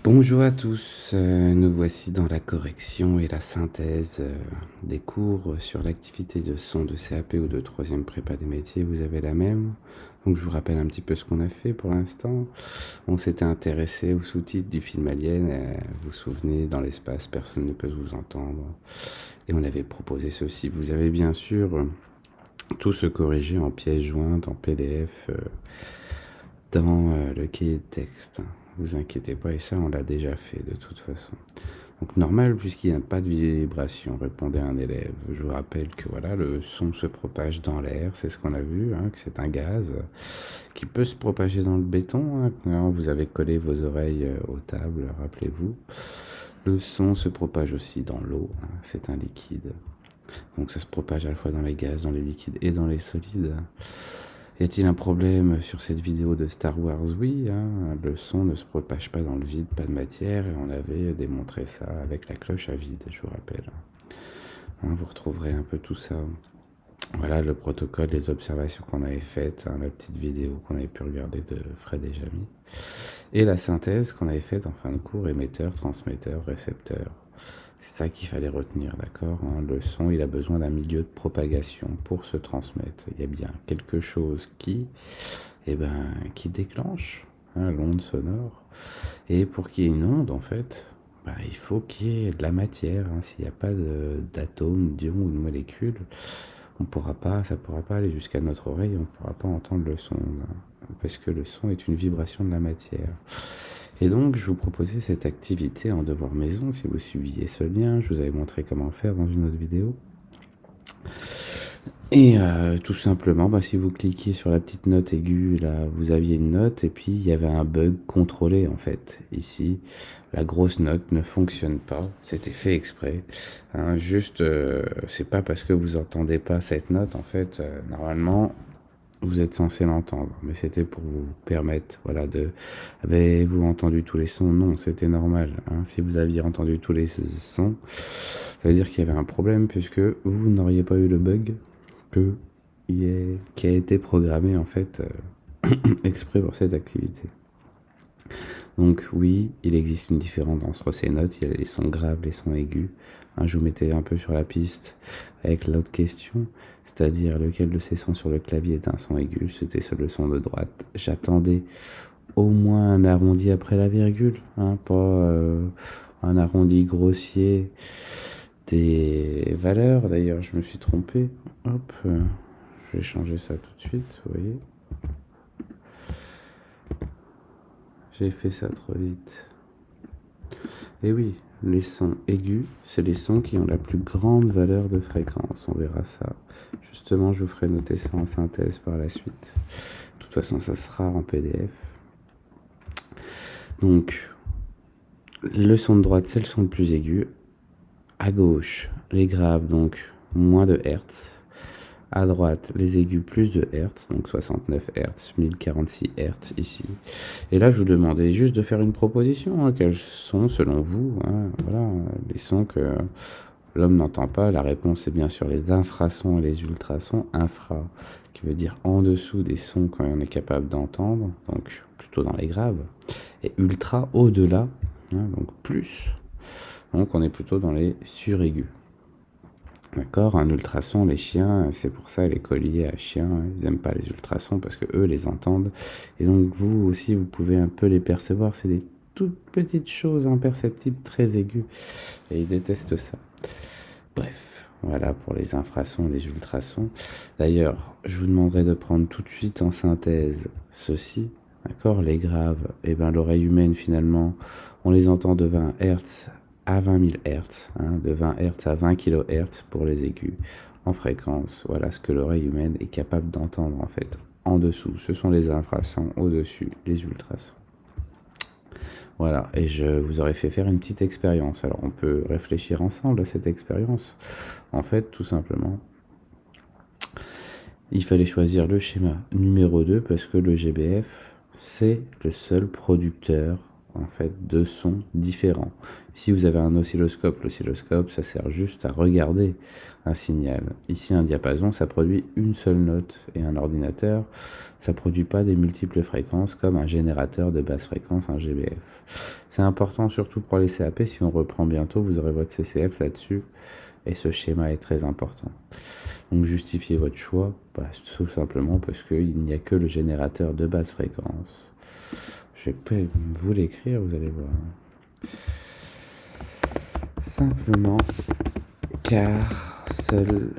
Bonjour à tous, nous voici dans la correction et la synthèse des cours sur l'activité de son de CAP ou de troisième prépa des métiers. Vous avez la même. Donc je vous rappelle un petit peu ce qu'on a fait pour l'instant. On s'était intéressé aux sous-titres du film Alien. Vous vous souvenez, dans l'espace, personne ne peut vous entendre. Et on avait proposé ceci. Vous avez bien sûr tout se corrigé en pièces jointes, en PDF, dans le cahier de texte. Vous inquiétez pas, et ça on l'a déjà fait de toute façon. Donc normal puisqu'il n'y a pas de vibration, répondait un élève. Je vous rappelle que voilà, le son se propage dans l'air, c'est ce qu'on a vu, que c'est un gaz qui peut se propager dans le béton. Quand vous avez collé vos oreilles aux tables, rappelez-vous. Le son se propage aussi dans l'eau, c'est un liquide. Donc ça se propage à la fois dans les gaz, dans les liquides et dans les solides. Y a-t-il un problème sur cette vidéo de Star Wars? Oui, le son ne se propage pas dans le vide, pas de matière, et on avait démontré ça avec la cloche à vide, je vous rappelle. Vous retrouverez un peu tout ça. Voilà le protocole, les observations qu'on avait faites, la petite vidéo qu'on avait pu regarder de Fred et Jamy, et la synthèse qu'on avait faite en fin de cours, émetteur, transmetteur, récepteur. C'est ça qu'il fallait retenir, d'accord? Le son, il a besoin d'un milieu de propagation pour se transmettre. Il y a bien quelque chose qui déclenche l'onde sonore. Et pour qu'il y ait une onde, en fait, il faut qu'il y ait de la matière. S'il n'y a pas d'atomes, d'ions ou de molécules, ça ne pourra pas aller jusqu'à notre oreille, on ne pourra pas entendre le son. Parce que le son est une vibration de la matière. Et donc, je vous proposais cette activité en devoir maison. Si vous suiviez ce lien, je vous avais montré comment faire dans une autre vidéo. Et tout simplement, si vous cliquiez sur la petite note aiguë, là, vous aviez une note et puis il y avait un bug contrôlé en fait. Ici, la grosse note ne fonctionne pas. C'était fait exprès. C'est pas parce que vous entendez pas cette note en fait. Normalement, vous êtes censé l'entendre, mais c'était pour vous permettre, Avez-vous entendu tous les sons? Non, c'était normal. Si vous aviez entendu tous les sons, ça veut dire qu'il y avait un problème, puisque vous n'auriez pas eu le bug qui a été programmé, en fait, exprès pour cette activité. Donc oui, il existe une différence entre ces notes. Il y a les sons graves, les sons aigus. Je vous mettais un peu sur la piste avec l'autre question, c'est-à-dire lequel de ces sons sur le clavier est un son aigu. C'était le son de droite. J'attendais au moins un arrondi après la virgule, pas un arrondi grossier des valeurs. D'ailleurs, je me suis trompé. Hop, je vais changer ça tout de suite, vous voyez. J'ai fait ça trop vite. Et oui, les sons aigus, c'est les sons qui ont la plus grande valeur de fréquence. On verra ça. Justement, je vous ferai noter ça en synthèse par la suite. De toute façon, ça sera en PDF. Donc, le son de droite, c'est le son le plus aigu. À gauche, les graves, donc moins de Hertz. À droite, les aigus plus de Hertz, donc 69 Hertz, 1046 Hertz ici. Et là, je vous demandais juste de faire une proposition. Quels sont, selon vous, les sons que l'homme n'entend pas? La réponse est bien sûr les infrasons et les ultrasons. Infra, qui veut dire en dessous des sons qu'on est capable d'entendre, donc plutôt dans les graves. Et ultra, au-delà, donc plus. Donc on est plutôt dans les suraigus. D'accord, un ultrason, les chiens, c'est pour ça les colliers à chiens, ils n'aiment pas les ultrasons parce que eux les entendent. Et donc vous aussi, vous pouvez un peu les percevoir. C'est des toutes petites choses imperceptibles, très aiguës. Et ils détestent ça. Bref, voilà pour les infrasons, les ultrasons. D'ailleurs, je vous demanderai de prendre tout de suite en synthèse ceci. D'accord, les graves, l'oreille humaine finalement, on les entend de 20 Hz à 20 000 Hz, de 20 Hz à 20 kHz pour les aigus en fréquence. Voilà ce que l'oreille humaine est capable d'entendre en fait. En dessous, ce sont les infrasons, au-dessus, les ultrasons. Voilà, et je vous aurais fait faire une petite expérience. Alors on peut réfléchir ensemble à cette expérience. En fait, tout simplement, il fallait choisir le schéma numéro 2 parce que le GBF, c'est le seul producteur en fait de sons différents. Ici vous avez un oscilloscope. L'oscilloscope, ça sert juste à regarder un signal. Ici un diapason, ça produit une seule note, et un ordinateur, ça produit pas des multiples fréquences comme un générateur de basse fréquence, un GBF. C'est important surtout pour les CAP. Si on reprend bientôt, vous aurez votre CCF là-dessus, et ce schéma est très important. Donc justifiez votre choix, tout simplement parce qu'il n'y a que le générateur de basse fréquence. Je peux vous l'écrire, vous allez voir. Simplement car seul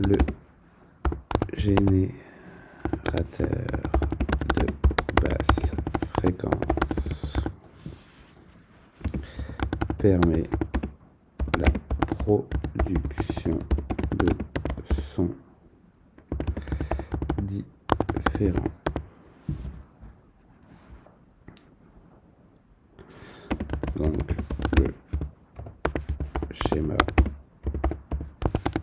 le générateur de basse fréquence permet la production de sons différents. Donc le schéma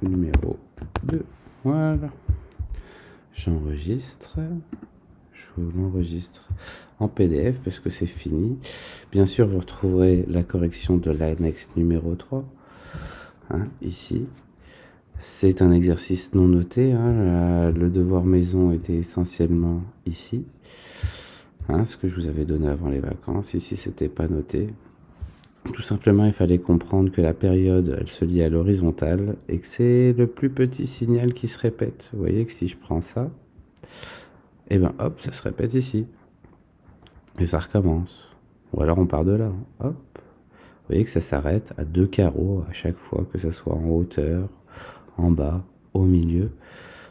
numéro 2. Voilà. J'enregistre. Je vous l'enregistre en PDF parce que c'est fini. Bien sûr, vous retrouverez la correction de l'annexe numéro 3. Ici. C'est un exercice non noté. Le devoir maison était essentiellement ici. Ce que je vous avais donné avant les vacances. Ici, c'était pas noté. Tout simplement, il fallait comprendre que la période, elle se lie à l'horizontale et que c'est le plus petit signal qui se répète. Vous voyez que si je prends ça, et ben hop, ça se répète ici. Et ça recommence. Ou alors on part de là. Hop. Vous voyez que ça s'arrête à 2 carreaux à chaque fois, que ce soit en hauteur, en bas, au milieu.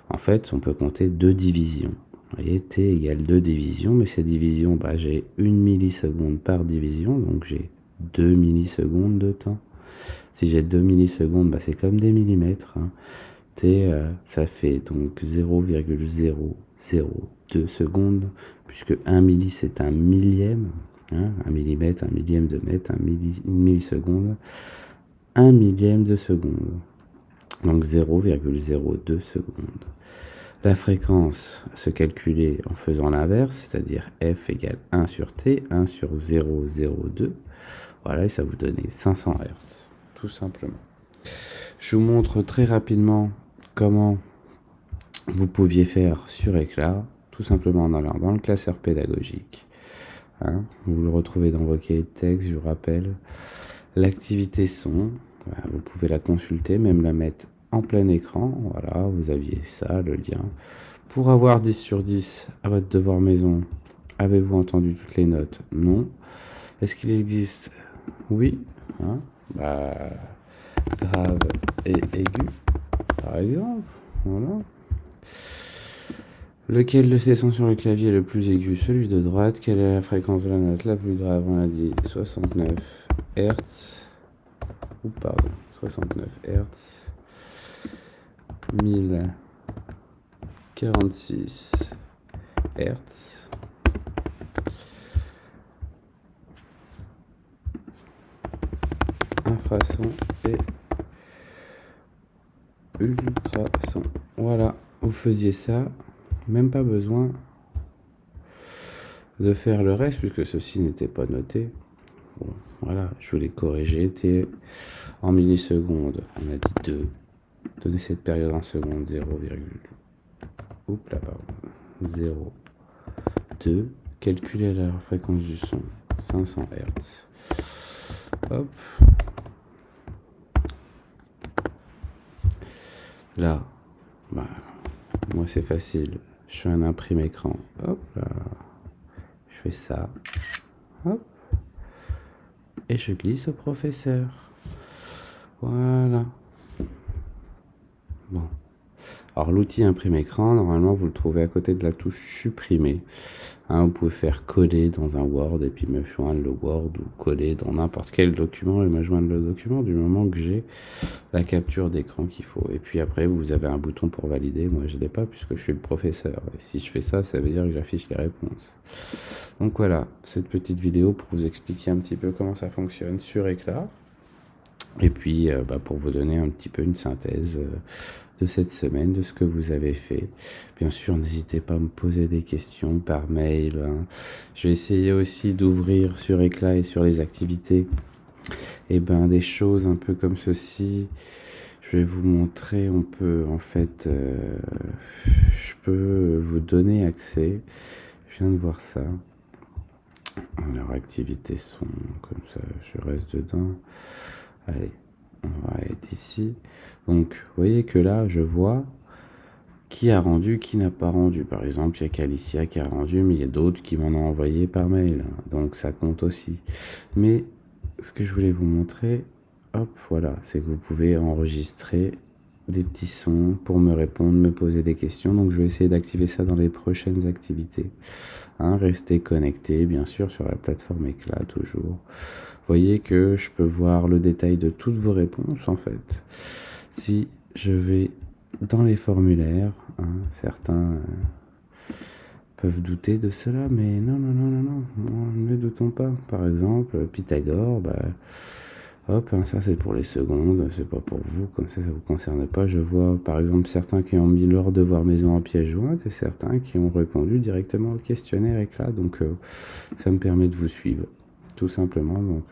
En fait, on peut compter 2 divisions. Vous voyez, t égale 2 divisions, mais ces divisions, j'ai 1 milliseconde par division, donc j'ai 2 millisecondes de temps. Si j'ai 2 millisecondes, c'est comme des millimètres. T, ça fait donc 0,002 secondes, puisque 1 milli, c'est un millième. 1 millimètre, 1 millième de mètre, 1 milliseconde, 1 millième de seconde. Donc 0,02 secondes. La fréquence se calculait en faisant l'inverse, c'est-à-dire f égale 1 sur t, 1 sur 0,02. Voilà, et ça vous donnait 500 Hz, tout simplement. Je vous montre très rapidement comment vous pouviez faire sur Éclat, tout simplement en allant dans le classeur pédagogique. Vous le retrouvez dans vos cahiers de texte, je vous rappelle. L'activité son, vous pouvez la consulter, même la mettre en plein écran. Voilà, vous aviez ça, le lien. Pour avoir 10 sur 10 à votre devoir maison, avez-vous entendu toutes les notes? Non. Est-ce qu'il existe? Oui. Grave et aigu, par exemple. Voilà. Lequel de ces sons sur le clavier est le plus aigu? Celui de droite. Quelle est la fréquence de la note la plus grave? On a dit 69 Hz. 69 Hz. 1046 Hz. Infrason et ultrason. Voilà, vous faisiez ça. Même pas besoin de faire le reste puisque ceci n'était pas noté. Bon, voilà, je voulais corriger. T en millisecondes, on a dit 2. Donnez cette période en secondes, 0,2. Calculez la fréquence du son, 500 Hz. Hop. Là, moi c'est facile. Je fais un imprime écran. Hop là. Je fais ça. Hop. Et je glisse au professeur. Voilà. Bon. Alors l'outil imprime écran, normalement vous le trouvez à côté de la touche supprimer. Vous pouvez faire coller dans un Word et puis me joindre le Word ou coller dans n'importe quel document et me joindre le document du moment que j'ai la capture d'écran qu'il faut. Et puis après vous avez un bouton pour valider. Moi je l'ai pas puisque je suis le professeur. Et si je fais ça, ça veut dire que j'affiche les réponses. Donc voilà, cette petite vidéo pour vous expliquer un petit peu comment ça fonctionne sur Éclat. Et puis, pour vous donner un petit peu une synthèse de cette semaine, de ce que vous avez fait. Bien sûr, n'hésitez pas à me poser des questions par mail, hein. Je vais essayer aussi d'ouvrir sur Éclat et sur les activités, des choses un peu comme ceci. Je vais vous montrer, on peut en fait, je peux vous donner accès. Je viens de voir ça. Leurs activités sont comme ça, je reste dedans. Allez, on va être ici. Donc, vous voyez que là, je vois qui a rendu, qui n'a pas rendu. Par exemple, il y a qu'Alicia qui a rendu, mais il y a d'autres qui m'en ont envoyé par mail. Donc, ça compte aussi. Mais ce que je voulais vous montrer, hop, voilà, c'est que vous pouvez enregistrer des petits sons pour me répondre, me poser des questions. Donc, je vais essayer d'activer ça dans les prochaines activités. Hein, restez connecté, bien sûr, sur la plateforme Éclat, toujours. Vous voyez que je peux voir le détail de toutes vos réponses, en fait. Si je vais dans les formulaires, hein, certains peuvent douter de cela, mais non, non, non, non, non, ne doutons pas. Par exemple, Pythagore, hop, hein, ça c'est pour les secondes, c'est pas pour vous, comme ça vous concerne pas. Je vois par exemple certains qui ont mis leur devoir maison en pièce jointe et certains qui ont répondu directement au questionnaire Éclat, donc ça me permet de vous suivre, tout simplement. Donc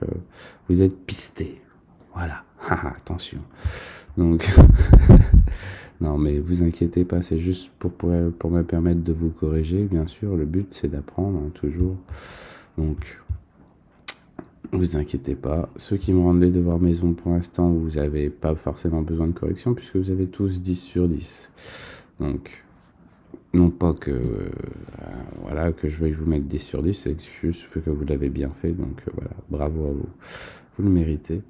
vous êtes pistés, voilà, attention. Donc non, mais vous inquiétez pas, c'est juste pour me permettre de vous corriger, bien sûr. Le but, c'est d'apprendre, hein, toujours. Donc, vous inquiétez pas. Ceux qui me rendent les devoirs maison, pour l'instant, vous n'avez pas forcément besoin de correction, puisque vous avez tous 10 sur 10. Donc, non pas que, voilà, que je veuille vous mettre 10 sur 10, c'est juste que vous l'avez bien fait. Donc, voilà, bravo à vous. Vous le méritez.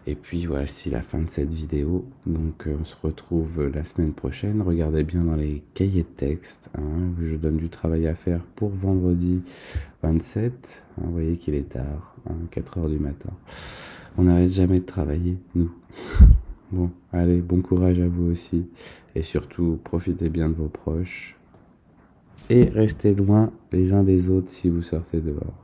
Et puis voici la fin de cette vidéo. Donc on se retrouve la semaine prochaine. Regardez bien dans les cahiers de texte, hein. Je donne du travail à faire pour vendredi 27. Hein, vous voyez qu'il est tard, hein, 4 heures du matin. On n'arrête jamais de travailler, nous. Bon, allez, bon courage à vous aussi. Et surtout, profitez bien de vos proches. Et restez loin les uns des autres si vous sortez dehors.